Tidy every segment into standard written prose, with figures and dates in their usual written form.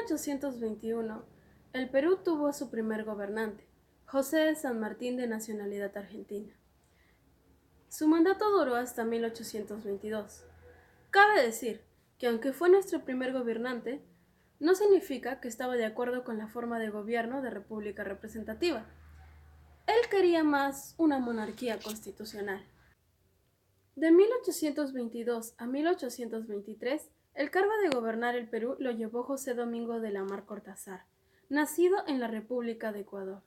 1821, el Perú tuvo a su primer gobernante, José de San Martín, de nacionalidad argentina. Su mandato duró hasta 1822. Cabe decir que aunque fue nuestro primer gobernante, no significa que estaba de acuerdo con la forma de gobierno de república representativa. Él quería más una monarquía constitucional. De 1822 a 1823, el cargo de gobernar el Perú lo llevó José Domingo de la Mar Cortázar, nacido en la República de Ecuador.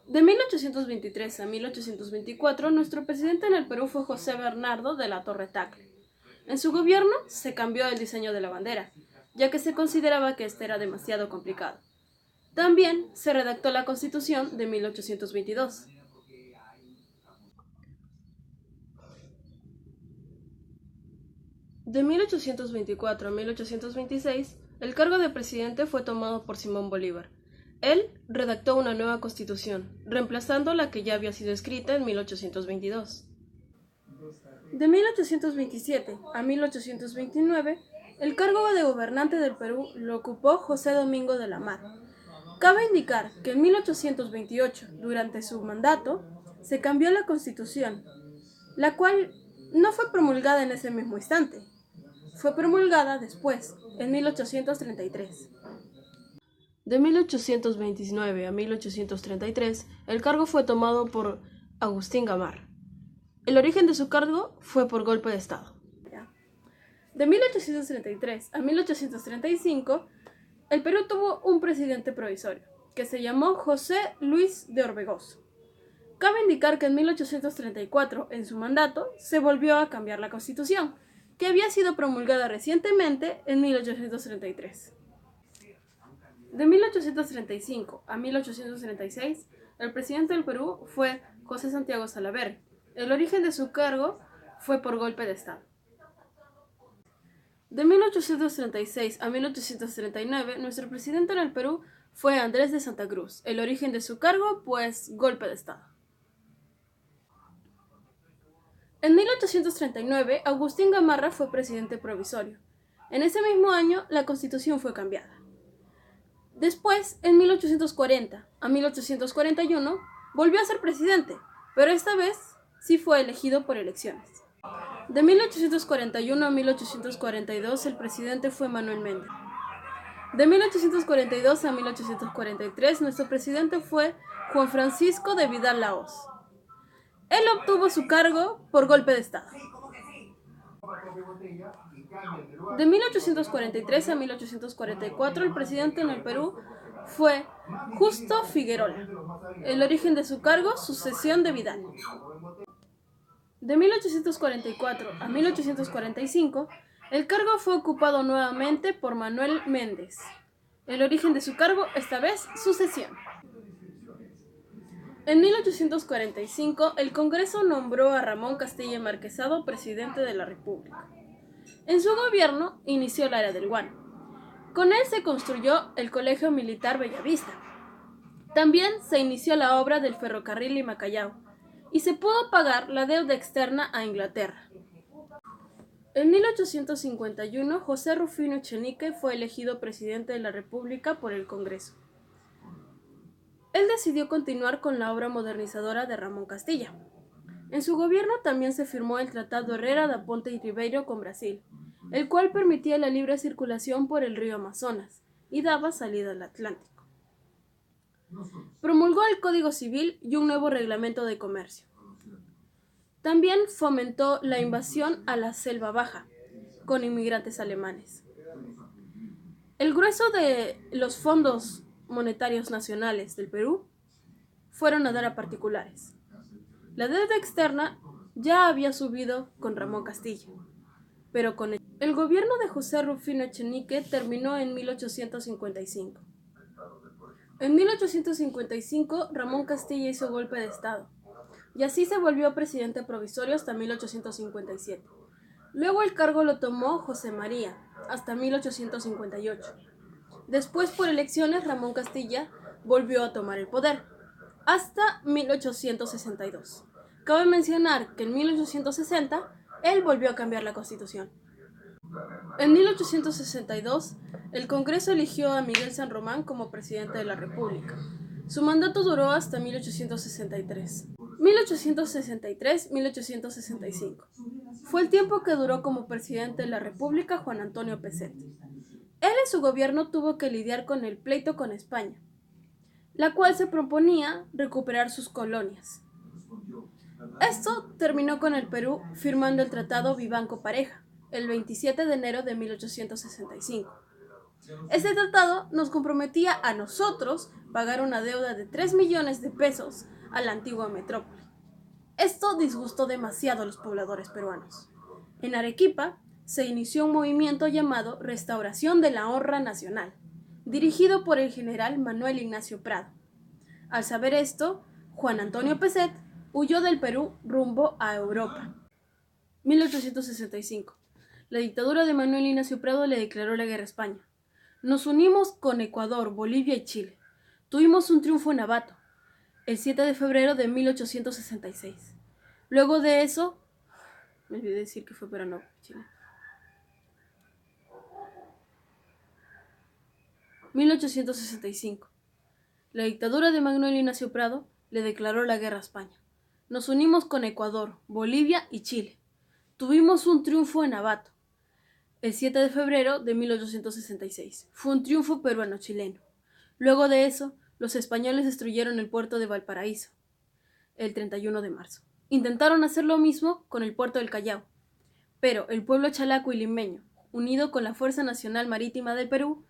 De 1823 a 1824, nuestro presidente en el Perú fue José Bernardo de la Torre Tagle. En su gobierno se cambió el diseño de la bandera, ya que se consideraba que este era demasiado complicado. También se redactó la Constitución de 1822. De 1824 a 1826, el cargo de presidente fue tomado por Simón Bolívar. Él redactó una nueva constitución, reemplazando la que ya había sido escrita en 1822. De 1827 a 1829, el cargo de gobernante del Perú lo ocupó José Domingo de la Mar. Cabe indicar que en 1828, durante su mandato, se cambió la constitución, la cual no fue promulgada en ese mismo instante. Fue promulgada después, en 1833. De 1829 a 1833, el cargo fue tomado por Agustín Gamar. El origen de su cargo fue por golpe de Estado. De 1833 a 1835, el Perú tuvo un presidente provisorio, que se llamó José Luis de Orbegoso. Cabe indicar que en 1834, en su mandato, se volvió a cambiar la Constitución, que había sido promulgada recientemente en 1833. De 1835 a 1836, el presidente del Perú fue José Santiago Salaverry. El origen de su cargo fue por golpe de Estado. De 1836 a 1839, nuestro presidente en el Perú fue Andrés de Santa Cruz. El origen de su cargo, pues, golpe de Estado. En 1839, Agustín Gamarra fue presidente provisorio. En ese mismo año, la Constitución fue cambiada. Después, en 1840 a 1841, volvió a ser presidente, pero esta vez sí fue elegido por elecciones. De 1841 a 1842, el presidente fue Manuel Méndez. De 1842 a 1843, nuestro presidente fue Juan Francisco de Vidal Lahoz. Él obtuvo su cargo por golpe de Estado. De 1843 a 1844, el presidente en el Perú fue Justo Figuerola. El origen de su cargo, sucesión de Vidal. De 1844 a 1845, el cargo fue ocupado nuevamente por Manuel Méndez. El origen de su cargo, esta vez, sucesión. En 1845, el Congreso nombró a Ramón Castilla Marquesado presidente de la República. En su gobierno inició la era del Guano. Con él se construyó el Colegio Militar Bellavista. También se inició la obra del ferrocarril Lima-Callao y se pudo pagar la deuda externa a Inglaterra. En 1851, José Rufino Echenique fue elegido presidente de la República por el Congreso. Él decidió continuar con la obra modernizadora de Ramón Castilla. En su gobierno también se firmó el Tratado Herrera da Ponte y Ribeiro con Brasil, el cual permitía la libre circulación por el río Amazonas y daba salida al Atlántico. Promulgó el Código Civil y un nuevo reglamento de comercio. También fomentó la invasión a la Selva Baja, con inmigrantes alemanes. El grueso de los fondos monetarios nacionales del Perú fueron a dar a particulares. La deuda externa ya había subido con Ramón Castilla, pero con el gobierno de José Rufino Echenique terminó en 1855. En 1855, Ramón Castilla hizo golpe de Estado, y así se volvió presidente provisorio hasta 1857. Luego el cargo lo tomó José María, hasta 1858. Después, por elecciones, Ramón Castilla volvió a tomar el poder, hasta 1862. Cabe mencionar que en 1860 él volvió a cambiar la Constitución. En 1862, el Congreso eligió a Miguel San Román como presidente de la República. Su mandato duró hasta 1863. 1863-1865. Fue el tiempo que duró como presidente de la República Juan Antonio Pezet. Él en su gobierno tuvo que lidiar con el pleito con España, la cual se proponía recuperar sus colonias. Esto terminó con el Perú firmando el Tratado Vivanco-Pareja el 27 de enero de 1865. Este tratado nos comprometía a nosotros pagar una deuda de 3 millones de pesos a la antigua metrópoli. Esto disgustó demasiado a los pobladores peruanos. En Arequipa se inició un movimiento llamado Restauración de la Honra Nacional, dirigido por el general Manuel Ignacio Prado. Al saber esto, Juan Antonio Pezet huyó del Perú rumbo a Europa. 1865. La dictadura de Manuel Ignacio Prado le declaró la guerra a España. Nos unimos con Ecuador, Bolivia y Chile. Tuvimos un triunfo en Ambato, el 7 de febrero de 1866. Luego de eso, me olvidé decir que fue para no, Chile. 1865. La dictadura de Manuel Ignacio Prado le declaró la guerra a España. Nos unimos con Ecuador, Bolivia y Chile. Tuvimos un triunfo en Ambato, el 7 de febrero de 1866. Fue un triunfo peruano-chileno. Luego de eso, los españoles destruyeron el puerto de Valparaíso, el 31 de marzo. Intentaron hacer lo mismo con el puerto del Callao, pero el pueblo chalaco y limeño, unido con la Fuerza Nacional Marítima del Perú,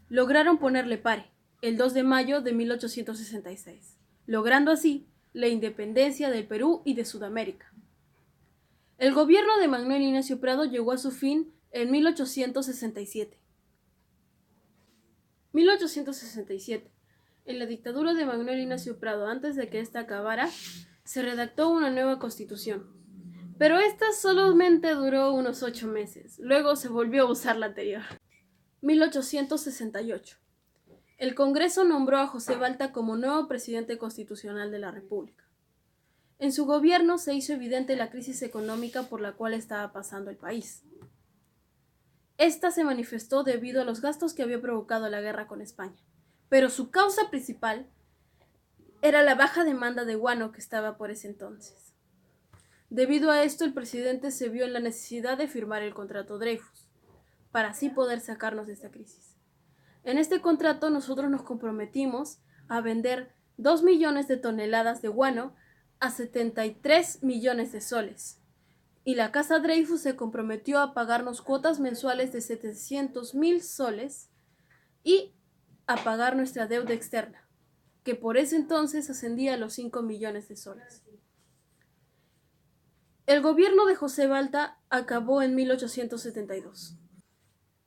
lograron ponerle pare el 2 de mayo de 1866, logrando así la independencia del Perú y de Sudamérica. El gobierno de Manuel Ignacio Prado llegó a su fin en 1867. 1867. En la dictadura de Manuel Ignacio Prado, antes de que ésta acabara, se redactó una nueva constitución. Pero esta solamente duró unos 8 meses. Luego se volvió a usar la anterior. 1868. El Congreso nombró a José Balta como nuevo presidente constitucional de la República. En su gobierno se hizo evidente la crisis económica por la cual estaba pasando el país. Esta se manifestó debido a los gastos que había provocado la guerra con España, pero su causa principal era la baja demanda de guano que estaba por ese entonces. Debido a esto, el presidente se vio en la necesidad de firmar el contrato Dreyfus, para así poder sacarnos de esta crisis. En este contrato nosotros nos comprometimos a vender 2 millones de toneladas de guano a 73 millones de soles, y la Casa Dreyfus se comprometió a pagarnos cuotas mensuales de 700.000 soles y a pagar nuestra deuda externa, que por ese entonces ascendía a los 5 millones de soles. El gobierno de José Balta acabó en 1872.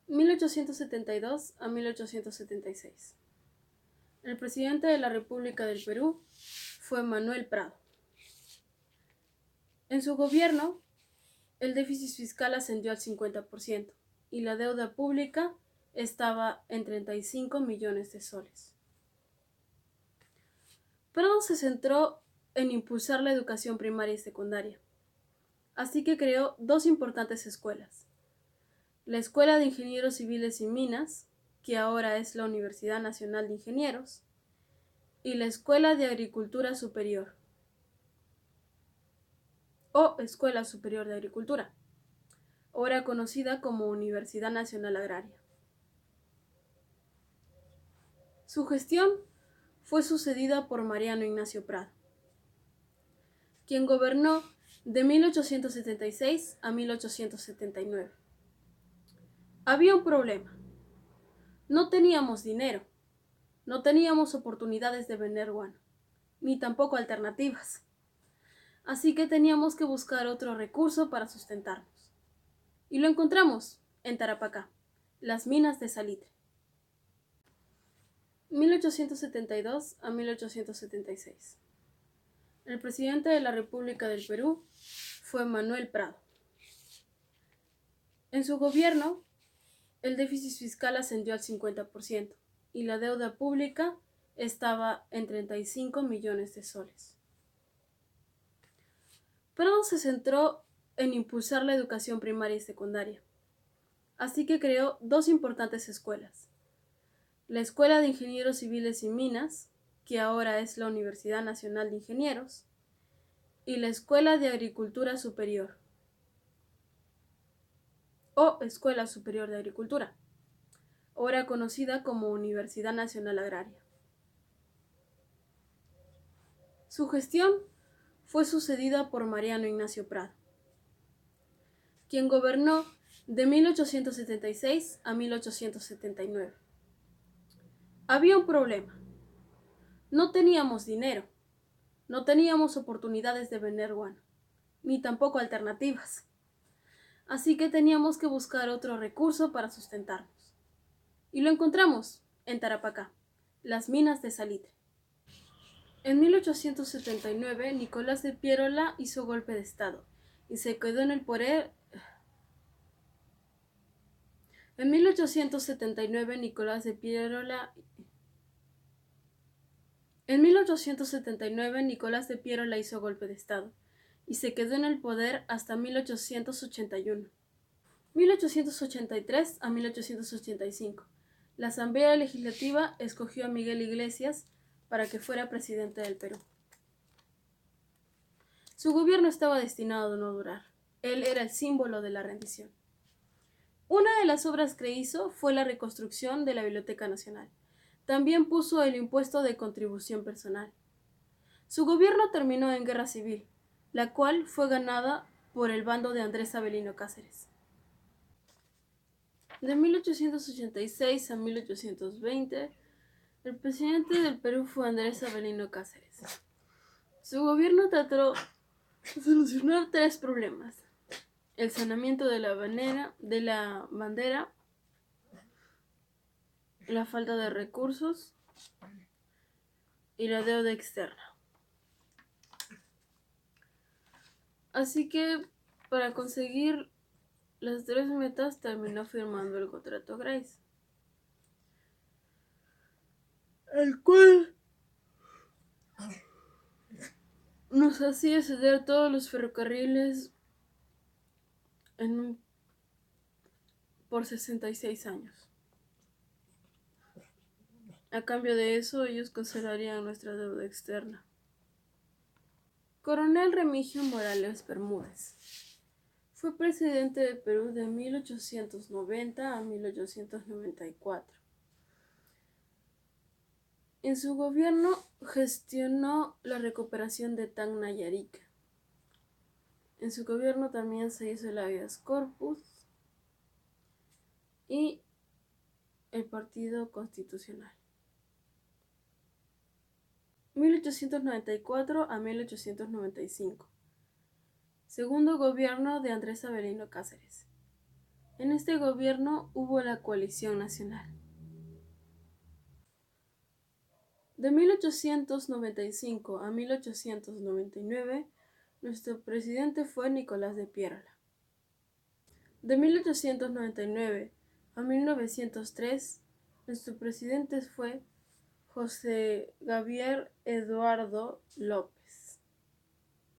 1872 a 1876. El presidente de la República del Perú fue Manuel Prado. En su gobierno, el déficit fiscal ascendió al 50% y la deuda pública estaba en 35 millones de soles. Prado se centró en impulsar la educación primaria y secundaria, así que creó 2 importantes escuelas: la Escuela de Ingenieros Civiles y Minas, que ahora es la Universidad Nacional de Ingenieros, y la Escuela de Agricultura Superior, o Escuela Superior de Agricultura, ahora conocida como Universidad Nacional Agraria. Su gestión fue sucedida por Mariano Ignacio Prado, quien gobernó de 1876 a 1879. Había un problema. No teníamos dinero, no teníamos oportunidades de vender guano, ni tampoco alternativas. Así que teníamos que buscar otro recurso para sustentarnos. Y lo encontramos en Tarapacá, las minas de salitre. 1872 a 1876. El presidente de la República del Perú fue Manuel Prado. En su gobierno, el déficit fiscal ascendió al 50% y la deuda pública estaba en 35 millones de soles. Prado se centró en impulsar la educación primaria y secundaria, así que creó dos importantes escuelas: la Escuela de Ingenieros Civiles y Minas, que ahora es la Universidad Nacional de Ingenieros, y la Escuela de Agricultura Superior, o Escuela Superior de Agricultura, ahora conocida como Universidad Nacional Agraria. Su gestión fue sucedida por Mariano Ignacio Prado, quien gobernó de 1876 a 1879. Había un problema: no teníamos dinero, no teníamos oportunidades de vender guano, ni tampoco alternativas. Así que teníamos que buscar otro recurso para sustentarnos. Y lo encontramos en Tarapacá, las minas de salitre. En 1879, Nicolás de Piérola hizo golpe de estado y se quedó en el poder. En 1879, Nicolás de Piérola hizo golpe de estado y se quedó en el poder hasta 1881. 1883 a 1885. La Asamblea Legislativa escogió a Miguel Iglesias para que fuera presidente del Perú. Su gobierno estaba destinado a no durar. Él era el símbolo de la rendición. Una de las obras que hizo fue la reconstrucción de la Biblioteca Nacional. También puso el impuesto de contribución personal. Su gobierno terminó en guerra civil, la cual fue ganada por el bando de Andrés Avelino Cáceres. De 1886 a 1820, el presidente del Perú fue Andrés Avelino Cáceres. Su gobierno trató de solucionar tres problemas: el saneamiento de la bandera, la falta de recursos y la deuda externa. Así que, para conseguir las tres metas, terminó firmando el Contrato Grace, el cual nos hacía ceder todos los ferrocarriles por 66 años. A cambio de eso, ellos cancelarían nuestra deuda externa. Coronel Remigio Morales Bermúdez fue presidente de Perú de 1890 a 1894. En su gobierno gestionó la recuperación de Tacna y Arica. En su gobierno también se hizo el habeas corpus y el Partido Constitucional. 1894 a 1895. Segundo gobierno de Andrés Avelino Cáceres. En este gobierno hubo la coalición nacional. De 1895 a 1899, nuestro presidente fue Nicolás de Piérola. De 1899 a 1903, nuestro presidente fue José Gabriel Eduardo López.